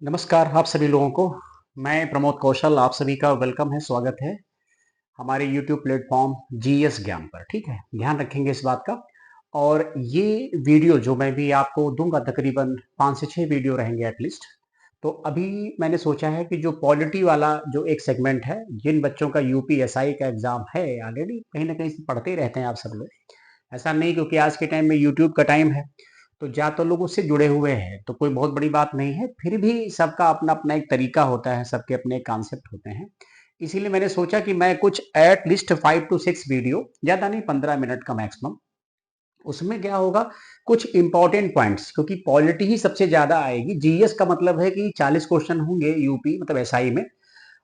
नमस्कार आप सभी लोगों को। मैं प्रमोद कौशल, आप सभी का वेलकम है, स्वागत है हमारे यूट्यूब प्लेटफॉर्म जीएस ज्ञान पर। ठीक है, ध्यान रखेंगे इस बात का। और ये वीडियो जो मैं भी आपको दूंगा, तकरीबन 5 से 6 वीडियो रहेंगे एटलीस्ट। तो अभी मैंने सोचा है कि जो पॉलिटी वाला जो एक सेगमेंट है, जिन बच्चों का यूपीएसआई का एग्जाम है ऑलरेडी, कहीं ना कहीं से पढ़ते ही रहते हैं आप सब लोग। ऐसा नहीं, क्योंकि आज के टाइम में यूट्यूब का टाइम है तो ज़्यादातर लोग उससे जुड़े हुए हैं, तो कोई बहुत बड़ी बात नहीं है। फिर भी सबका अपना अपना एक तरीका होता है, सबके अपने कॉन्सेप्ट होते हैं। इसीलिए मैंने सोचा कि मैं कुछ एट लिस्ट 5 to 6 वीडियो, ज़्यादा नहीं, 15 मिनट का मैक्सिमम, उसमें क्या होगा, कुछ इंपॉर्टेंट पॉइंट्स, क्योंकि पॉलिटी ही सबसे ज़्यादा आएगी। जीएस का मतलब है कि 40 क्वेश्चन होंगे यूपी मतलब एसआई में।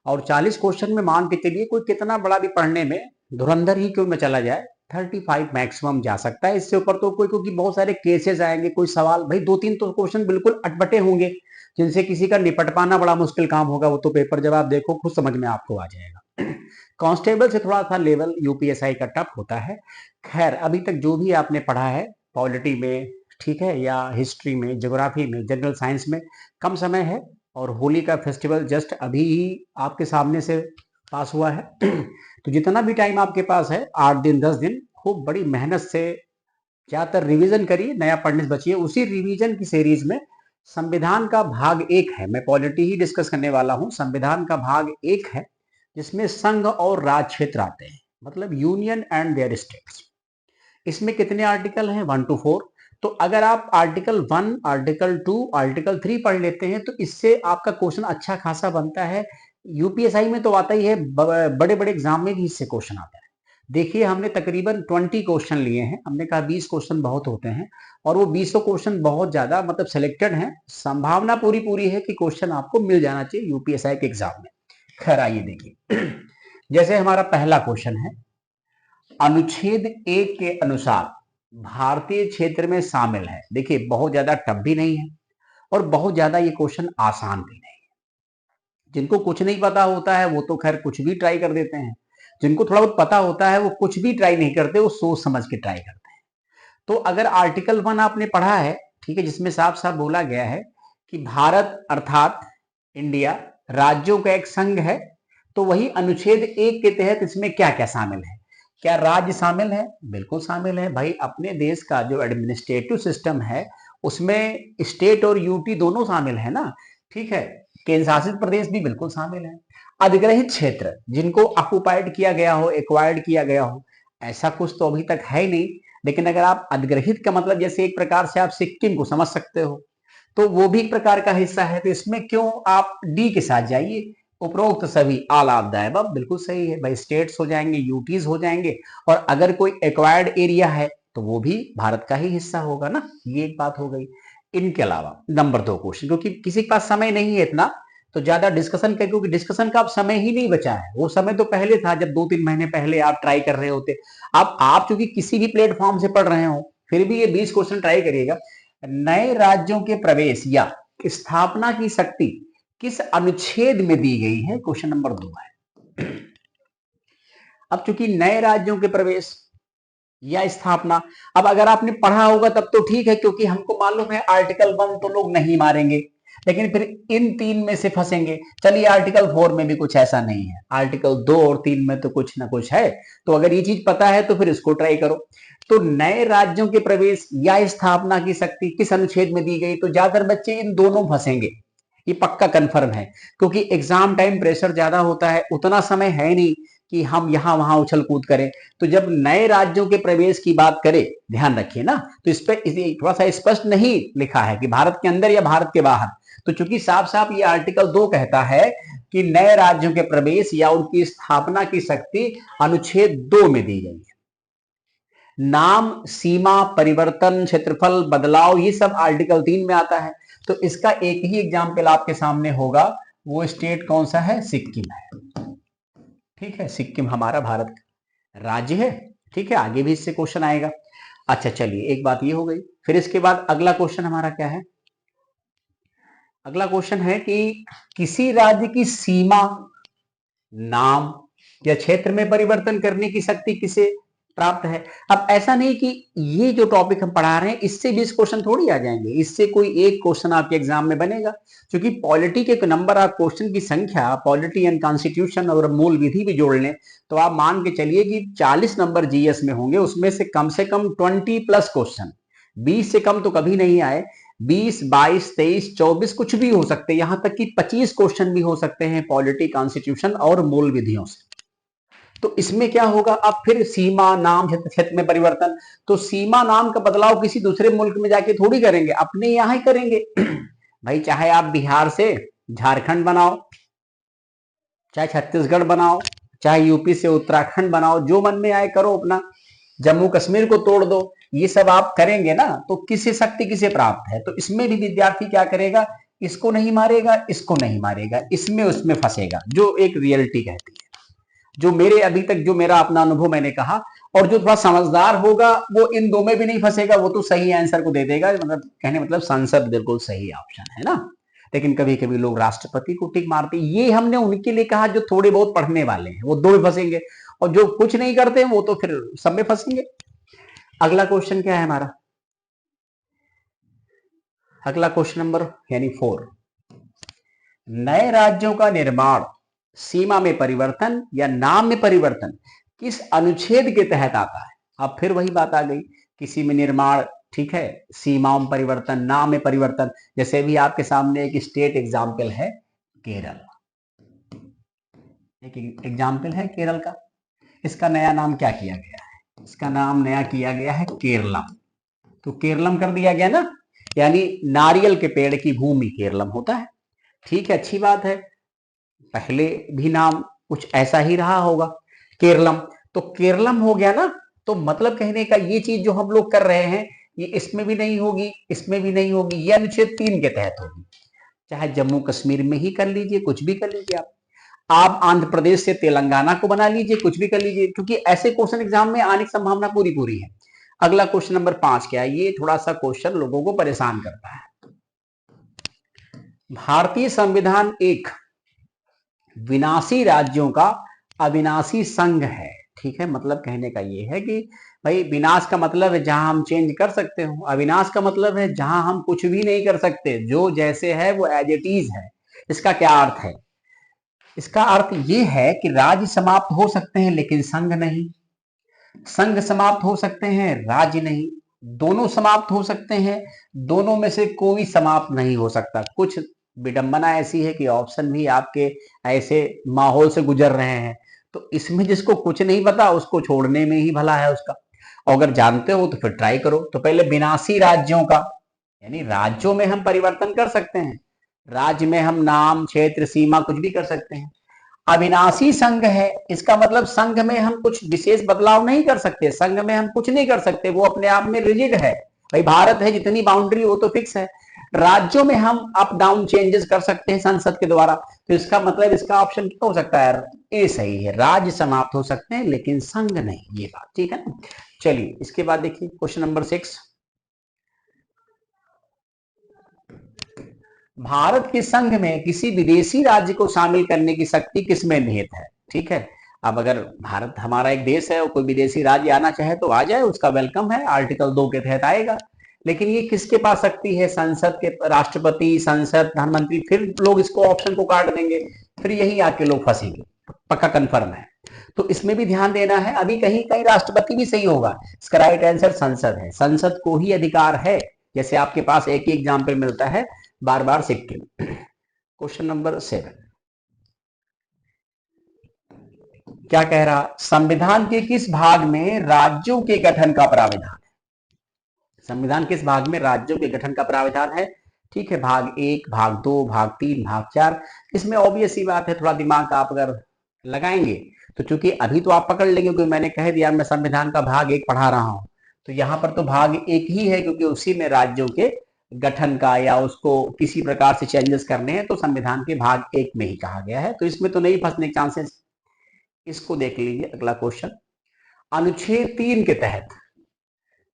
और 40 क्वेश्चन में मान के चलिए कोई कितना बड़ा भी पढ़ने में धुरंधर ही क्यों में चला जाए, 35 मैक्सिमम जा सकता है। इससे ऊपर तो कोई, क्योंकि बहुत सारे केसेस आएंगे, कोई सवाल, भाई 2-3 तो क्वेश्चन बिल्कुल अटपटे होंगे जिनसे किसी का निपट पाना बड़ा मुश्किल काम होगा। वो तो पेपर जब आप देखो खुद समझ में आपको आ जाएगा। कांस्टेबल से थोड़ा सा लेवल यूपीएसआई का टफ होता है। खैर, अभी तक जो भी आपने पढ़ा है पॉलिटी में, ठीक है, या हिस्ट्री में, ज्योग्राफी में, जनरल साइंस में, कम समय है। और होली का फेस्टिवल जस्ट अभी ही आपके सामने से पास हुआ है। तो जितना भी टाइम आपके पास है, 8 दिन 10 दिन, खूब बड़ी मेहनत से ज्यादातर रिवीजन करिए, नया पढ़ने से बचिए। उसी रिवीजन की सीरीज में संविधान का भाग 1 है, मैं पॉलिटी ही डिस्कस करने वाला हूं। संविधान का भाग 1 है जिसमें संघ और राज्य क्षेत्र आते हैं, मतलब यूनियन एंड देयर स्टेट्स। इसमें कितने आर्टिकल हैं? 1 to 4। तो अगर आप आर्टिकल 1, आर्टिकल 2, आर्टिकल 3 पढ़ लेते हैं तो इससे आपका क्वेश्चन अच्छा खासा बनता है। यूपीएसआई में तो आता ही है, बड़े बड़े एग्जाम में भी इससे क्वेश्चन आता है। देखिए, हमने तकरीबन 20 क्वेश्चन लिए हैं। हमने कहा 20 क्वेश्चन बहुत होते हैं, और वो 20 क्वेश्चन बहुत ज्यादा मतलब सिलेक्टेड हैं। संभावना पूरी पूरी है कि क्वेश्चन आपको मिल जाना चाहिए यूपीएसआई के एग्जाम में। खैर, आइए देखिए। जैसे हमारा पहला क्वेश्चन है, अनुच्छेद 1 के अनुसार भारतीय क्षेत्र में शामिल है। देखिए, बहुत ज्यादा टफ भी नहीं है और बहुत ज्यादा ये क्वेश्चन आसान भी नहीं। जिनको कुछ नहीं पता होता है वो तो खैर कुछ भी ट्राई कर देते हैं। जिनको थोड़ा बहुत पता होता है वो कुछ भी ट्राई नहीं करते, वो सोच समझ के ट्राई करते हैं। तो अगर आर्टिकल 1 आपने पढ़ा है, ठीक है, जिसमें साफ साफ बोला गया है कि भारत अर्थात इंडिया राज्यों का एक संघ है, तो वही अनुच्छेद 1 के तहत इसमें क्या क्या शामिल है? क्या राज्य शामिल है? बिल्कुल शामिल है भाई। अपने देश का जो एडमिनिस्ट्रेटिव सिस्टम है उसमें स्टेट और यूटी दोनों शामिल है ना। ठीक है, केंद्र शासित प्रदेश भी बिल्कुल शामिल है। अधिग्रहित क्षेत्र जिनको ऑक्युपाइड किया गया हो, एक्वायर्ड किया गया हो, ऐसा कुछ तो अभी तक है ही नहीं। लेकिन अगर आप अधिग्रहित का मतलब, जैसे एक प्रकार से आप सिक्किम को समझ सकते हो, तो वो भी एक प्रकार का हिस्सा है। तो इसमें क्यों आप डी के साथ जाइए, उपरोक्त सभी ऑल ऑफ द अबव बिल्कुल सही है भाई। स्टेट्स हो जाएंगे, यूटीज हो जाएंगे, और अगर कोई एक्वायर्ड एरिया है तो वो भी भारत का ही हिस्सा होगा ना। ये एक बात हो गई। इनके अलावा नंबर 2 क्वेश्चन, क्योंकि किसी के पास समय नहीं है इतना तो ज्यादा डिस्कशन का, क्योंकि डिस्कशन का अब समय ही नहीं बचा है। वो समय तो पहले था जब 2-3 महीने पहले आप ट्राई कर रहे होते। अब आप चूंकि किसी भी प्लेटफॉर्म से पढ़ रहे हो, फिर भी ये 20 क्वेश्चन ट्राई करिएगा। नए राज्यों के प्रवेश या स्थापना की शक्ति किस अनुच्छेद में दी गई है? क्वेश्चन नंबर 2 है। अब चूंकि नए राज्यों के प्रवेश या स्थापना, अब अगर आपने पढ़ा होगा तब तो ठीक है, क्योंकि हमको मालूम है आर्टिकल 1 तो लोग नहीं मारेंगे, लेकिन फिर इन 3 में से फंसेंगे। चलिए, आर्टिकल 4 में भी कुछ ऐसा नहीं है, आर्टिकल 2 और 3 में तो कुछ ना कुछ है। तो अगर ये चीज पता है तो फिर इसको ट्राई करो। तो नए राज्यों के प्रवेश या स्थापना की शक्ति किस अनुच्छेद में दी गई, तो ज्यादातर बच्चे इन दोनों फंसेंगे, ये पक्का कंफर्म है। क्योंकि एग्जाम टाइम प्रेशर ज्यादा होता है, उतना समय है नहीं कि हम यहां वहां उछल कूद करें। तो जब नए राज्यों के प्रवेश की बात करें, ध्यान रखिए ना, तो इस पर थोड़ा सा स्पष्ट नहीं लिखा है कि भारत के अंदर या भारत के बाहर। तो चूंकि साफ साफ ये आर्टिकल 2 कहता है कि नए राज्यों के प्रवेश या उनकी स्थापना की शक्ति अनुच्छेद 2 में दी गई है। नाम, सीमा परिवर्तन, क्षेत्रफल बदलाव, ये सब आर्टिकल 3 में आता है। तो इसका एक ही एग्जाम्पल आपके सामने होगा, वो स्टेट कौन सा है? सिक्किम है। ठीक है, सिक्किम हमारा भारत का राज्य है। ठीक है, आगे भी इससे क्वेश्चन आएगा। अच्छा, चलिए, एक बात ये हो गई। फिर इसके बाद अगला क्वेश्चन हमारा क्या है? अगला क्वेश्चन है कि किसी राज्य की सीमा, नाम या क्षेत्र में परिवर्तन करने की शक्ति किसे प्राप्त है। अब ऐसा नहीं कि ये जो टॉपिक हम पढ़ा रहे हैं इससे 20 क्वेश्चन थोड़ी आ जाएंगे, इससे कोई एक क्वेश्चन आपके एग्जाम में बनेगा, क्योंकि पॉलिटी के नंबर ऑफ क्वेश्चन की संख्या पॉलिटी एंड कॉन्स्टिट्यूशन और मूल विधि भी जोड़ लें तो आप मान के चलिए कि 40 नंबर जीएस में होंगे, उसमें से कम 20 प्लस क्वेश्चन, 20 से कम तो कभी नहीं आए, 20, 22, 23, 24 कुछ भी हो सकते हैं, यहां तक कि 25 क्वेश्चन भी हो सकते हैं पॉलिटी कॉन्स्टिट्यूशन और मूल विधियों से। तो इसमें क्या होगा, अब फिर सीमा नाम क्षेत्र में परिवर्तन, तो सीमा नाम का बदलाव किसी दूसरे मुल्क में जाके थोड़ी करेंगे, अपने यहां ही करेंगे। भाई चाहे आप बिहार से झारखंड बनाओ, चाहे छत्तीसगढ़ बनाओ, चाहे यूपी से उत्तराखंड बनाओ, जो मन में आए करो अपना, जम्मू कश्मीर को तोड़ दो, ये सब आप करेंगे ना, तो किसे शक्ति किसे प्राप्त है। तो इसमें भी विद्यार्थी क्या करेगा, इसको नहीं मारेगा, इसको नहीं मारेगा, इसमें उसमें फंसेगा, जो एक रियलिटी कहती है। जो मेरे अभी तक जो मेरा अपना अनुभव मैंने कहा, और जो थोड़ा समझदार होगा वो इन दो में भी नहीं फंसेगा, वो तो सही आंसर को दे देगा, मतलब कहने मतलब संसद बिल्कुल सही ऑप्शन है ना। लेकिन कभी कभी लोग राष्ट्रपति को टिक मारते, ये हमने उनके लिए कहा जो थोड़े बहुत पढ़ने वाले हैं, वो दो में फंसेंगे, और जो कुछ नहीं करते वो तो फिर सब में फंसेंगे। अगला क्वेश्चन क्या है हमारा, अगला क्वेश्चन नंबर यानी 4, नए राज्यों का निर्माण सीमा में परिवर्तन या नाम में परिवर्तन किस अनुच्छेद के तहत आता है। अब फिर वही बात आ गई, किसी में निर्माण, ठीक है, सीमाओं में परिवर्तन, नाम में परिवर्तन। जैसे भी आपके सामने एक स्टेट एग्जाम्पल है केरल, एक एग्जाम्पल है केरल का, इसका नया नाम क्या किया गया है, इसका नाम नया किया गया है केरलम। तो केरलम कर दिया गया ना, यानी नारियल के पेड़ की भूमि केरलम होता है। ठीक है, अच्छी बात है, पहले भी नाम कुछ ऐसा ही रहा होगा केरलम, तो केरलम हो गया ना। तो मतलब कहने का ये चीज जो हम लोग कर रहे हैं, ये इसमें भी नहीं होगी, इसमें भी नहीं होगी, ये अनुच्छेद 3 के तहत होगी। चाहे जम्मू कश्मीर में ही कर लीजिए, कुछ भी कर लीजिए, आप आंध्र प्रदेश से तेलंगाना को बना लीजिए, कुछ भी कर लीजिए, क्योंकि ऐसे क्वेश्चन एग्जाम में आने की संभावना पूरी पूरी है। अगला क्वेश्चन नंबर 5 क्या है, ये थोड़ा सा क्वेश्चन लोगों को परेशान करता है। भारतीय संविधान एक विनाशी राज्यों का अविनाशी संघ है। ठीक है, मतलब कहने का ये है कि भाई विनाश का मतलब है जहां हम चेंज कर सकते हो, अविनाश का मतलब है जहां हम कुछ भी नहीं कर सकते, जो जैसे है वो एज इट इज है। इसका क्या अर्थ है, इसका अर्थ ये है कि राज्य समाप्त हो सकते हैं लेकिन संघ नहीं, संघ समाप्त हो सकते हैं राज्य नहीं, दोनों समाप्त हो सकते हैं, दोनों में से कोई समाप्त नहीं हो सकता। कुछ विडंबना ऐसी है कि ऑप्शन भी आपके ऐसे माहौल से गुजर रहे हैं, तो इसमें जिसको कुछ नहीं पता उसको छोड़ने में ही भला है उसका, और अगर जानते हो तो फिर ट्राई करो। तो पहले विनाशी राज्यों का, यानी राज्यों में हम परिवर्तन कर सकते हैं, राज्य में हम नाम क्षेत्र सीमा कुछ भी कर सकते हैं। अविनाशी संघ है, इसका मतलब संघ में हम कुछ विशेष बदलाव नहीं कर सकते, संघ में हम कुछ नहीं कर सकते, वो अपने आप में रिजिड है। भाई भारत है, जितनी बाउंड्री वो तो फिक्स है। राज्यों में हम अप डाउन चेंजेस कर सकते हैं संसद के द्वारा, तो इसका मतलब इसका ऑप्शन क्या हो सकता है, ए सही है, राज्य समाप्त हो सकते हैं लेकिन संघ नहीं, ये बात ठीक है ना। चलिए इसके बाद देखिए क्वेश्चन नंबर 6, भारत के संघ में किसी विदेशी राज्य को शामिल करने की शक्ति किसमें निहित है। ठीक है, अब अगर भारत हमारा एक देश है और कोई विदेशी राज्य आना चाहे तो आ जाए, उसका वेलकम है, आर्टिकल 2 के तहत आएगा। लेकिन ये किसके पास शक्ति है, संसद के, राष्ट्रपति, संसद, प्रधानमंत्री, फिर लोग इसको ऑप्शन को काट देंगे, फिर यही आके लोग फंसेंगे, पक्का कंफर्म है। तो इसमें भी ध्यान देना है, अभी कहीं कहीं राष्ट्रपति भी सही होगा, इसका राइट आंसर संसद है, संसद को ही अधिकार है। जैसे आपके पास एक ही एग्जाम्पल मिलता है बार बार सिक्किम। क्वेश्चन नंबर 7 क्या कह रहा, संविधान के किस भाग में राज्यों के गठन का प्राविधान है, संविधान किस भाग में राज्यों के गठन का प्राविधान है। ठीक है, भाग 1, भाग 2, भाग 3, भाग 4। इसमें ऑब्वियस सी बात है, थोड़ा दिमाग आप अगर लगाएंगे तो, चूंकि अभी तो आप पकड़ लेंगे क्योंकि मैंने कह दिया मैं संविधान का भाग 1 पढ़ा रहा हूं, तो यहां पर तो भाग 1 ही है, क्योंकि उसी में राज्यों के गठन का या उसको किसी प्रकार से चेंजेस करने हैं, तो संविधान के भाग 1 में ही कहा गया है, तो इसमें तो नहीं फंसने के चांसेस। इसको देख लीजिए अगला क्वेश्चन, अनुच्छेद 3 के तहत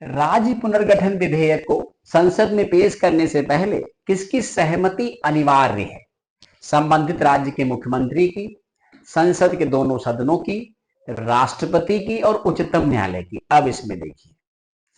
राज्य पुनर्गठन विधेयक को संसद में पेश करने से पहले किसकी सहमति अनिवार्य है, संबंधित राज्य के मुख्यमंत्री की, संसद के दोनों सदनों की, राष्ट्रपति की और उच्चतम न्यायालय की। अब इसमें देखिए,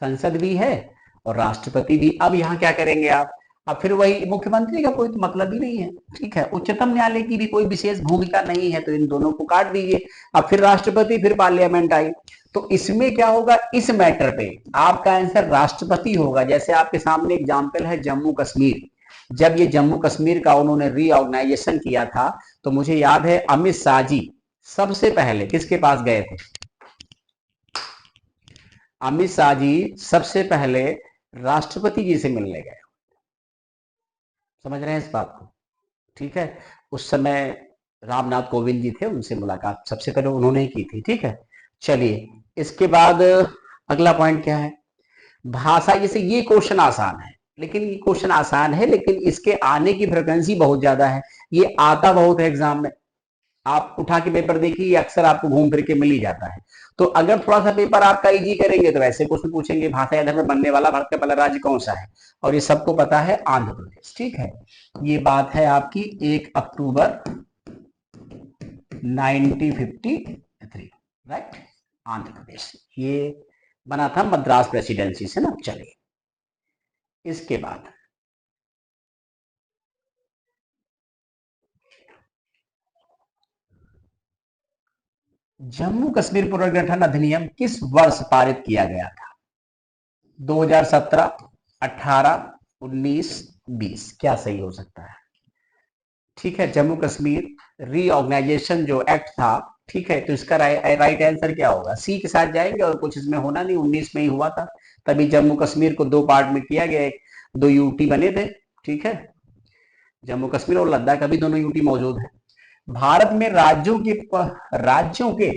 संसद भी है और राष्ट्रपति भी। अब यहाँ क्या करेंगे आप? अब फिर वही, मुख्यमंत्री का कोई तो मतलब ही नहीं है, ठीक है। उच्चतम न्यायालय की भी कोई विशेष भूमिका नहीं है, तो इन दोनों को काट दीजिए। अब फिर राष्ट्रपति, फिर पार्लियामेंट आई, तो इसमें क्या होगा? इस मैटर पे आपका आंसर राष्ट्रपति होगा। जैसे आपके सामने एग्जाम्पल है जम्मू कश्मीर। जब ये जम्मू कश्मीर का उन्होंने रीऑर्गेनाइजेशन किया था, तो मुझे याद है अमित शाह जी सबसे पहले किसके पास गए थे? अमित शाह जी सबसे पहले राष्ट्रपति जी से मिलने गए। समझ रहे हैं इस बात को? ठीक है। उस समय रामनाथ कोविंद जी थे, उनसे मुलाकात सबसे पहले उन्होंने ही की थी, ठीक है। चलिए, इसके बाद अगला पॉइंट क्या है? भाषा। जैसे ये क्वेश्चन आसान है, लेकिन ये क्वेश्चन आसान है लेकिन इसके आने की फ्रिक्वेंसी बहुत ज्यादा है। ये आता बहुत है एग्जाम में। आप उठा के पेपर देखिए, ये अक्सर आपको घूम फिर के मिल ही जाता है। तो अगर थोड़ा सा पेपर आपका इजी करेंगे तो ऐसे क्वेश्चन पूछेंगे, भाषा आधार पर बनने वाला भारत का पहला राज्य कौन सा है? और ये सबको पता है, आंध्र प्रदेश, ठीक है। ये बात है आपकी 1 अक्टूबर 1953, राइट। आंध्र प्रदेश ये बना था मद्रास प्रेसिडेंसी से ना। चलिए, इसके बाद जम्मू कश्मीर पुनर्गठन अधिनियम किस वर्ष पारित किया गया था? 2017, 18, 19, 20? क्या सही हो सकता है? ठीक है, जम्मू कश्मीर रीऑर्गेनाइजेशन जो एक्ट था, ठीक है, तो इसका राइट आंसर क्या होगा? सी के साथ जाएंगे, और कुछ इसमें होना नहीं, 19 में ही हुआ था। तभी जम्मू कश्मीर को दो पार्ट में किया गया, दो यूटी बने थे, ठीक है। जम्मू कश्मीर और लद्दाख अभी दोनों यूटी मौजूद है। भारत में राज्यों के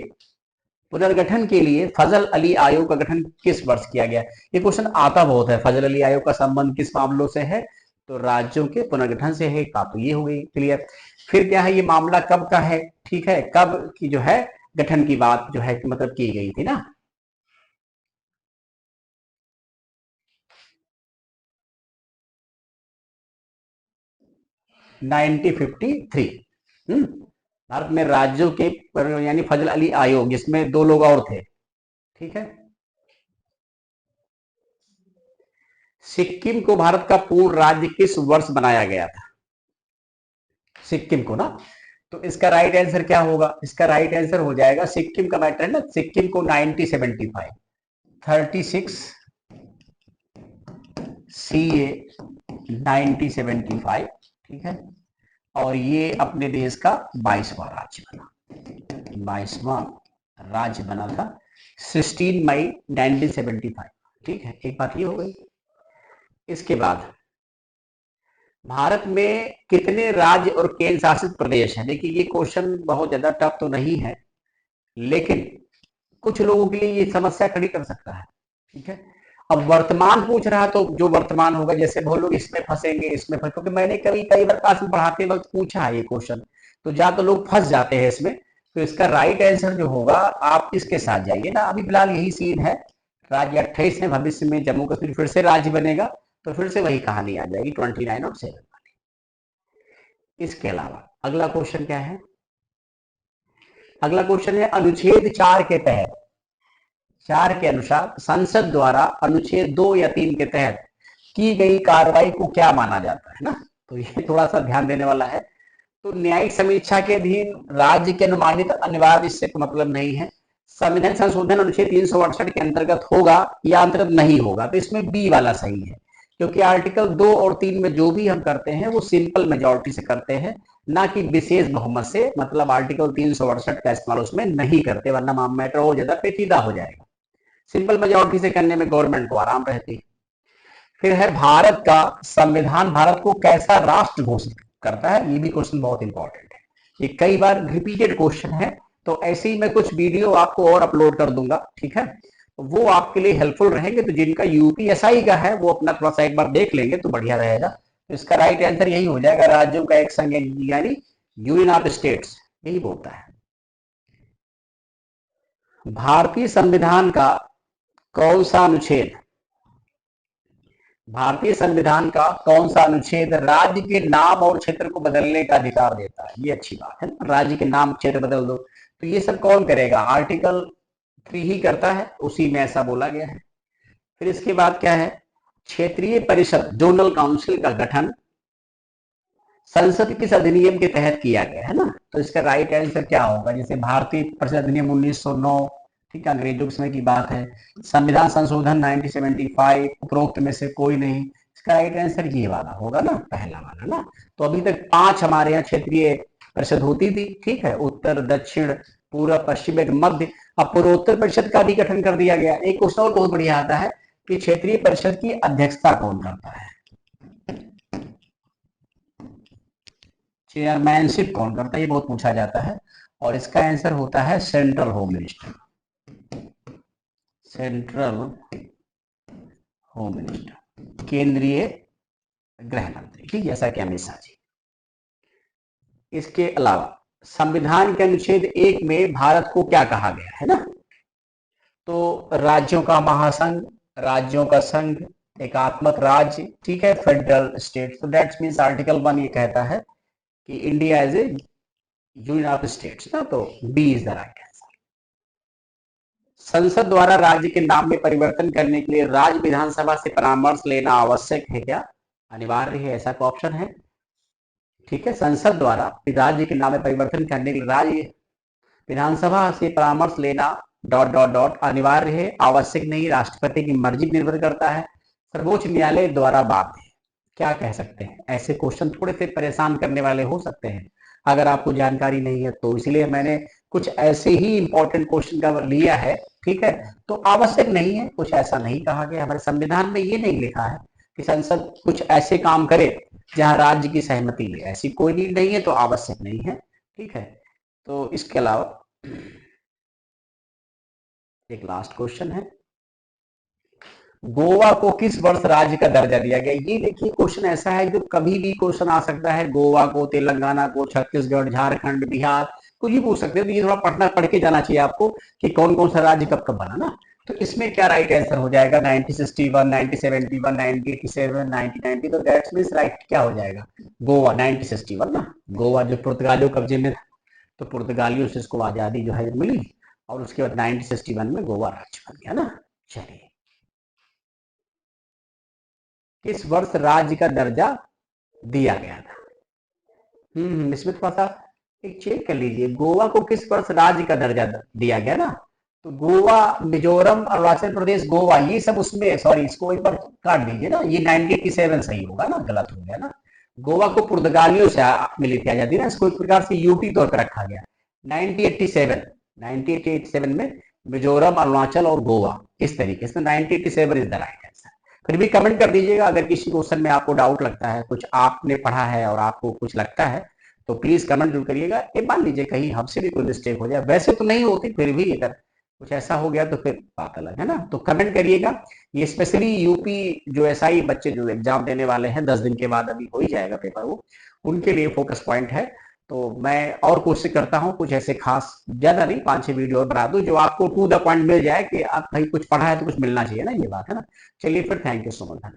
पुनर्गठन के लिए फजल अली आयोग का गठन किस वर्ष किया गया? ये क्वेश्चन आता बहुत है। फजल अली आयोग का संबंध किस मामलों से है? तो राज्यों के पुनर्गठन से है। का तो ये हो गई क्लियर। फिर क्या है, ये मामला कब का है? ठीक है, कब की जो है गठन की बात जो है मतलब की गई थी ना? नाइनटीन 53। भारत में राज्यों के यानी फजल अली आयोग, जिसमें दो लोग और थे, ठीक है। सिक्किम को भारत का पूर्ण राज्य किस वर्ष बनाया गया था? सिक्किम को ना, तो इसका राइट आंसर क्या होगा? इसका राइट आंसर हो जाएगा, सिक्किम का मैटर है ना, सिक्किम को 1975, 36 CA 1975, ठीक है। और ये अपने देश का 22वां राज्य बना, 22वां राज्य बना था 16 मई 1975, ठीक है। एक बात ये हो गई। इसके बाद भारत में कितने राज्य और केंद्र शासित प्रदेश हैं? देखिए, ये क्वेश्चन बहुत ज्यादा टफ तो नहीं है, लेकिन कुछ लोगों के लिए ये समस्या खड़ी कर सकता है, ठीक है। अब वर्तमान पूछ रहा, तो जो वर्तमान होगा, जैसे बहुत लोग इसमें फंसेंगे, इसमें फंस, क्योंकि मैंने कई बार क्लास में पढ़ाते वक्त पूछा है ये क्वेश्चन, तो जा तो लोग फंस जाते हैं इसमें। तो इसका राइट आंसर जो होगा, आप इसके साथ जाइए ना। अभी फिलहाल यही सीन है, राज्य 28 है, भविष्य में जम्मू कश्मीर फिर से राज्य बनेगा, तो फिर से वही कहानी आ जाएगी 29 और 7। इसके अलावा अगला क्वेश्चन क्या है? अगला क्वेश्चन है, अनुच्छेद 4 के तहत, 4 के अनुसार संसद द्वारा अनुच्छेद 2 या 3 के तहत की गई कार्रवाई को क्या माना जाता है ना? तो ये थोड़ा सा ध्यान देने वाला है। तो न्यायिक समीक्षा के अधीन राज्य के अनुमानित अनिवार्य, इससे मतलब नहीं है। संविधान संशोधन अनुच्छेद 368 के अंतर्गत होगा या अंतर्गत नहीं होगा, तो इसमें बी वाला सही है, क्योंकि आर्टिकल 2 और 3 में जो भी हम करते हैं वो सिंपल मेजोरिटी से करते हैं, ना कि विशेष बहुमत से। मतलब आर्टिकल 368 का इस्तेमाल उसमें नहीं करते, वरना मैटर और ज्यादा पेचीदा हो जाएगा। सिंपल मेजोरिटी से करने में गवर्नमेंट को आराम रहती है। फिर है, भारत का संविधान भारत को कैसा राष्ट्र घोषित करता है? ये भी क्वेश्चन बहुत इंपॉर्टेंट है, ये कई बार रिपीटेड क्वेश्चन है। तो ऐसे ही मैं कुछ वीडियो आपको और अपलोड कर दूंगा, ठीक है, वो आपके लिए हेल्पफुल रहेंगे। तो जिनका यूपीएसआई का है वो अपना थोड़ा सा एक बार देख लेंगे तो बढ़िया रहेगा। तो इसका राइट आंसर यही हो जाएगा, राज्यों का एक संघ यानी यूनियन ऑफ स्टेट्स, यही बोलता है। भारतीय संविधान का कौन सा अनुच्छेद, भारतीय संविधान का कौन सा अनुच्छेद राज्य के नाम और क्षेत्र को बदलने का अधिकार देता है? ये अच्छी बात है ना, राज्य के नाम क्षेत्र बदल दो। तो ये सब कौन करेगा? आर्टिकल 3 ही करता है, उसी में ऐसा बोला गया है। फिर इसके बाद क्या है? क्षेत्रीय परिषद जोनल काउंसिल का गठन संसद किस अधिनियम के तहत किया गया है ना? तो इसका राइट आंसर क्या होगा? जैसे भारतीय परिषद अधिनियम 1909, ठीक है, अंग्रेजों के समय की बात है। संविधान संशोधन 1975, उपरोक्त में से कोई नहीं। इसका राइट आंसर ये वाला होगा ना, पहला वाला ना। तो अभी तक 5 हमारे यहाँ क्षेत्रीय परिषद होती थी, ठीक है, उत्तर, दक्षिण, पूर्व, पश्चिम, मध्य। अब पूर्वोत्तर परिषद का भी गठन कर दिया गया। एक क्वेश्चन और बहुत बढ़िया आता है कि क्षेत्रीय परिषद की अध्यक्षता कौन करता है? चेयरमैनशिप कौन करता है, ये बहुत पूछा जाता है। और इसका आंसर होता है central home minister. Central home minister, केंद्रीय गृह मंत्री, ठीक है, ऐसा कि अमित शाह जी। इसके अलावा संविधान के अनुच्छेद 1 में भारत को क्या कहा गया है ना? तो राज्यों का महासंघ, राज्यों का संघ, एकात्मक राज्य, ठीक है, फेडरल स्टेट। तो दैट्स मीन्स आर्टिकल 1 ये कहता है कि India as a union of states ना, तो B is the right answer. संसद द्वारा राज्य के नाम में परिवर्तन करने के लिए राज्य विधानसभा से परामर्श लेना आवश्यक है क्या? अनिवार्य है, ऐसा का ऑप्शन है, ठीक है। संसद द्वारा राज्य के नाम में परिवर्तन करने के लिए राज्य विधानसभा से परामर्श लेना डॉट डॉट डॉट अनिवार्य है, आवश्यक नहीं, राष्ट्रपति की मर्जी निर्भर करता है, सर्वोच्च न्यायालय द्वारा बाध्य है। क्या कह सकते हैं? ऐसे क्वेश्चन थोड़े से परेशान करने वाले हो सकते हैं अगर आपको जानकारी नहीं है, तो इसलिए मैंने कुछ ऐसे ही इंपॉर्टेंट क्वेश्चन का लिया है, ठीक है। तो आवश्यक नहीं है, कुछ ऐसा नहीं कहा गया, हमारे संविधान में ये नहीं लिखा है कि संसद कुछ ऐसे काम करे जहां राज्य की सहमति ले, ऐसी कोई नीड नहीं है, तो आवश्यक नहीं है, ठीक है। तो इसके अलावा एक लास्ट क्वेश्चन है, गोवा को किस वर्ष राज्य का दर्जा दिया गया? ये देखिए क्वेश्चन ऐसा है जो कभी भी क्वेश्चन आ सकता है। गोवा को, तेलंगाना को, छत्तीसगढ़, झारखंड, बिहार, कुछ भी पूछ सकते हैं। तो ये थोड़ा पढ़ना, पढ़ के जाना चाहिए आपको कि कौन कौन सा राज्य कब कब बना ना। तो इसमें क्या राइट आंसर हो जाएगा? 1961, 1971, 1987, 1990। तो दैट्स मींस राइट क्या हो जाएगा? गोवा 1961 ना। गोवा जो पुर्तगालियों कब्जे में था, तो पुर्तगालियों से इसको आजादी जो है मिली, और उसके बाद 1961 में गोवा राज्य बन गया ना। चलिए, किस वर्ष राज्य का दर्जा दिया गया था? इसमें थोड़ा सा एक चेक कर लीजिए, गोवा को किस वर्ष राज्य का दर्जा दिया गया ना। तो गोवा, मिजोरम, अरुणाचल प्रदेश, गोवा, ये सब उसमें, सॉरी इसको एक बार काट दीजिए ना, ये 1987 सही होगा ना, गलत हो गया ना। गोवा को पुर्तगालियों से मिली थी आजादी ना, इसको एक प्रकार से यूटी तौर पर रखा गया। 1987 में मिजोरम, अरुणाचल और गोवा, इस तरीके से 1987 इज द राइट आंसर। फिर भी कमेंट कर दीजिएगा अगर किसी क्वेश्चन में आपको डाउट लगता है, कुछ आपने पढ़ा है और आपको कुछ लगता है, तो प्लीज कमेंट जरूर करिएगा। ये मान लीजिए कहीं हमसे भी कोई मिस्टेक हो जाए, वैसे तो नहीं होती, फिर भी अगर कुछ ऐसा हो गया तो फिर बात अलग है ना। तो कमेंट करिएगा। ये स्पेशली यूपी जो एसआई बच्चे जो एग्जाम देने वाले हैं, 10 दिन के बाद अभी हो ही जाएगा पेपर, वो उनके लिए फोकस पॉइंट है। तो मैं और कोशिश करता हूँ कुछ ऐसे खास, ज्यादा नहीं, 5-6 वीडियो और बना दूं जो आपको टू द पॉइंट मिल जाए कि आप भाई कुछ पढ़ा है तो कुछ मिलना चाहिए ना, ये बात है ना। चलिए फिर, थैंक यू सो मच।